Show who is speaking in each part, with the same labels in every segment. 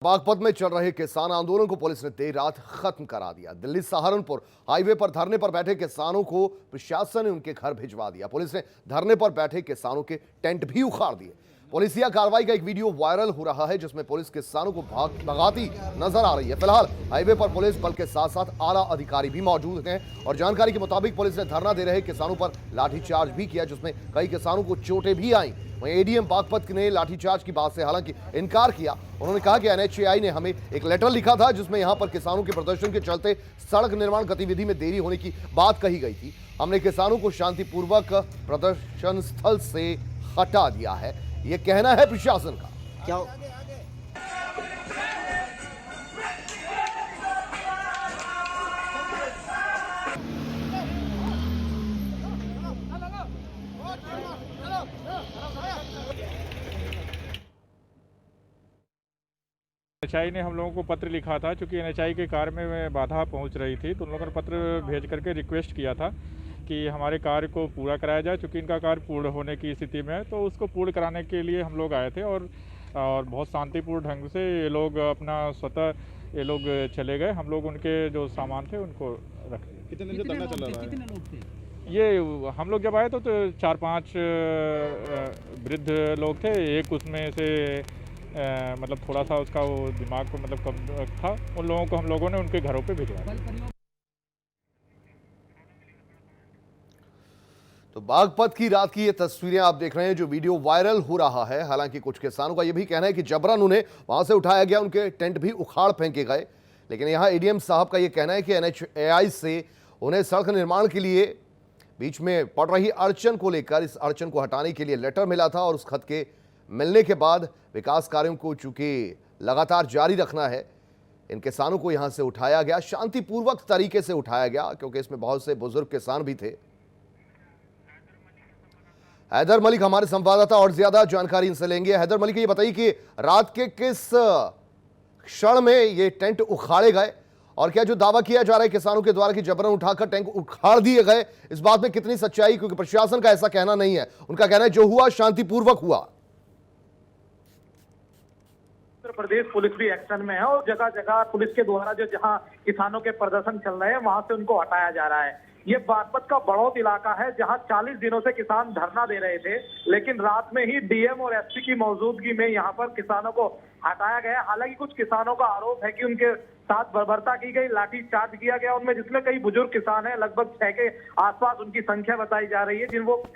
Speaker 1: बागपत में चल रहे किसान आंदोलन को पुलिस ने देर रात खत्म करा दिया। दिल्ली सहारनपुर हाईवे पर धरने पर बैठे किसानों को प्रशासन ने उनके घर भिजवा दिया। पुलिस ने धरने पर बैठे किसानों के टेंट भी उखाड़ दिए। पुलिसिया कार्रवाई का एक वीडियो वायरल हो रहा है जिसमें पुलिस किसानों को भगाती नजर आ रही है। फिलहाल हाईवे पर पुलिस बल के साथ साथ आला अधिकारी भी मौजूद हैं और जानकारी के मुताबिक पुलिस ने धरना दे रहे किसानों पर लाठीचार्ज भी किया जिसमें कई किसानों को चोटें भी आई। वहीं एडीएम बागपत ने लाठीचार्ज की बात से हालांकि इनकार किया। उन्होंने कहा कि एनएचएआई ने हमें एक लेटर लिखा था जिसमें यहां पर किसानों के प्रदर्शन के चलते सड़क निर्माण गतिविधि में देरी होने की बात कही गई थी। हमने किसानों को शांतिपूर्वक प्रदर्शन स्थल से हटा दिया है, ये कहना है प्रशासन का। क्या
Speaker 2: एनएचआई ने हम लोगों को पत्र लिखा था, क्योंकि एनएचआई के कार्य में बाधा पहुंच रही थी, तो उन लोगों ने पत्र भेज करके रिक्वेस्ट किया था कि हमारे कार्य को पूरा कराया जाए। क्योंकि इनका कार्य पूर्ण होने की स्थिति में है, तो उसको पूर्ण कराने के लिए हम लोग आए थे और बहुत शांतिपूर्ण ढंग से ये लोग अपना स्वतः ये लोग चले गए। हम लोग उनके जो सामान थे उनको रख दिए।
Speaker 3: कितने दिन से धरना चल रहा है?
Speaker 2: कितने लोग थे? ये हम लोग जब आए तो 4-5 वृद्ध लोग थे। एक उसमें से मतलब थोड़ा सा उसका वो दिमाग को मतलब कम था। उन लोगों को हम लोगों ने उनके घरों पे भिजवा दिया।
Speaker 1: तो बागपत की रात की ये तस्वीरें आप देख रहे हैं जो वीडियो वायरल हो रहा है। हालांकि कुछ किसानों का यह भी कहना है कि जबरन उन्हें वहां से उठाया गया, उनके टेंट भी उखाड़ फेंके गए। लेकिन यहां एडीएम साहब का यह कहना है कि एनएचएआई से उन्हें सड़क निर्माण के लिए बीच में पड़ रही अड़चन को लेकर इस अड़चन को हटाने के लिए लेटर मिला था और उस खत के मिलने के बाद विकास कार्यों को चूंकि लगातार जारी रखना है, इन किसानों को यहां से उठाया गया, शांतिपूर्वक तरीके से उठाया गया क्योंकि इसमें बहुत से बुजुर्ग किसान भी थे। हैदर मलिक हमारे संवाददाता और ज्यादा जानकारी इनसे लेंगे। हैदर मलिक, ये बताइए कि रात के किस क्षण में ये टेंट उखाड़े गए और क्या जो दावा किया जा रहा है किसानों के द्वारा कि जबरन उठाकर टेंट उखाड़ दिए गए, इस बात में कितनी सच्चाई? क्योंकि प्रशासन का ऐसा कहना नहीं है, उनका कहना है जो हुआ शांतिपूर्वक हुआ।
Speaker 4: उत्तर प्रदेश पुलिस भी एक्शन में है और जगह जगह पुलिस के द्वारा जो जहां किसानों के प्रदर्शन चल रहे हैं वहां से उनको हटाया जा रहा है। ये बागपत का बड़ौत इलाका है जहां 40 दिनों से किसान धरना दे रहे थे, लेकिन रात में ही डीएम और एसपी की मौजूदगी में यहां पर किसानों को हटाया गया। हालांकि कुछ किसानों का आरोप है कि उनके साथ बर्बरता की गई, लाठी चार्ज किया गया उनमें, जिसमें कई बुजुर्ग किसान हैं, लगभग 6 के आसपास उनकी संख्या बताई जा रही है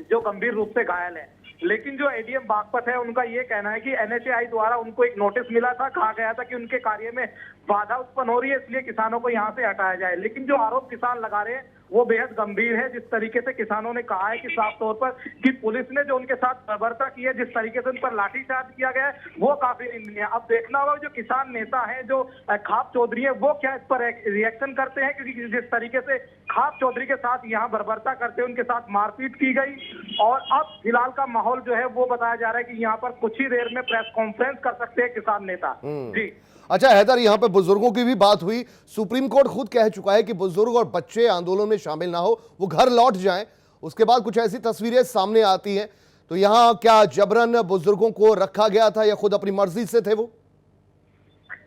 Speaker 4: जो गंभीर रूप से घायल है। लेकिन जो एडीएम बागपत है उनका ये कहना है कि एनएचएआई द्वारा उनको एक नोटिस मिला था, कहा गया था कि उनके कार्य में बाधा उत्पन्न हो रही है, इसलिए किसानों को यहाँ से हटाया जाए। लेकिन जो आरोप किसान लगा रहे हैं वो बेहद गंभीर है। जिस तरीके से किसानों ने कहा है कि साफ तौर पर कि पुलिस ने जो उनके साथ बर्बरता की है, जिस तरीके से उन पर लाठीचार्ज किया गया है, वो काफी निंदनीय है। अब देखना होगा जो किसान नेता है, जो खाप चौधरी है, वो क्या इस पर रिएक्शन करते हैं, क्योंकि जिस तरीके से खाप चौधरी के साथ यहाँ बर्बरता करते हैं, उनके साथ मारपीट की गई और अब फिलहाल का माहौल जो है वो बताया जा रहा है कि यहाँ पर कुछ ही देर में प्रेस कॉन्फ्रेंस कर सकते हैं किसान नेता। जी
Speaker 1: अच्छा हैदर, यहां पे बुजुर्गों की भी बात हुई। सुप्रीम कोर्ट खुद कह चुका है कि बुजुर्ग और बच्चे आंदोलन में शामिल ना हो, वो घर लौट जाएं। उसके बाद कुछ ऐसी तस्वीरें सामने आती हैं, तो यहां क्या जबरन बुजुर्गों को रखा गया था या खुद अपनी मर्जी से थे वो?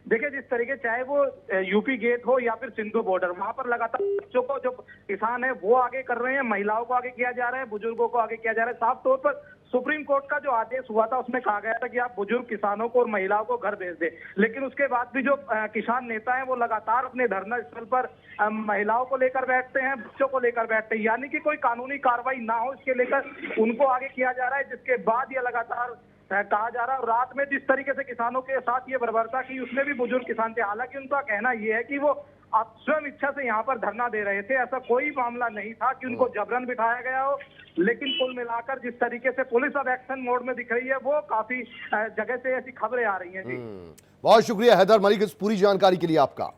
Speaker 4: देखिए, जिस तरीके चाहे वो यूपी गेट हो या फिर सिंधु बॉर्डर, वहां पर लगातार बच्चों को जो किसान है वो आगे कर रहे हैं, महिलाओं को आगे किया जा रहा है, बुजुर्गों को आगे किया जा रहा है। साफ तौर पर सुप्रीम कोर्ट का जो आदेश हुआ था उसमें कहा गया था कि आप बुजुर्ग किसानों को और महिलाओं को घर भेज दें, लेकिन उसके बाद भी जो किसान नेता है वो लगातार अपने धरना स्थल पर महिलाओं को लेकर बैठते हैं, बच्चों को लेकर बैठते हैं, यानी कि कोई कानूनी कार्रवाई ना हो इसके लेकर उनको आगे किया जा रहा है। जिसके बाद ये लगातार कहा जा रहा है। और रात में जिस तरीके से किसानों के साथ ये बर्बरता की, उसमें भी बुजुर्ग किसान थे। हालांकि उनका कहना यह है कि वो आप स्वयं इच्छा से यहाँ पर धरना दे रहे थे, ऐसा कोई मामला नहीं था कि उनको जबरन बिठाया गया हो। लेकिन कुल मिलाकर जिस तरीके से पुलिस अब एक्शन मोड में दिख रही है, वो काफी जगह से ऐसी खबरें आ रही हैं। जी
Speaker 1: बहुत शुक्रिया हैदर मलिक इस पूरी जानकारी के लिए आपका।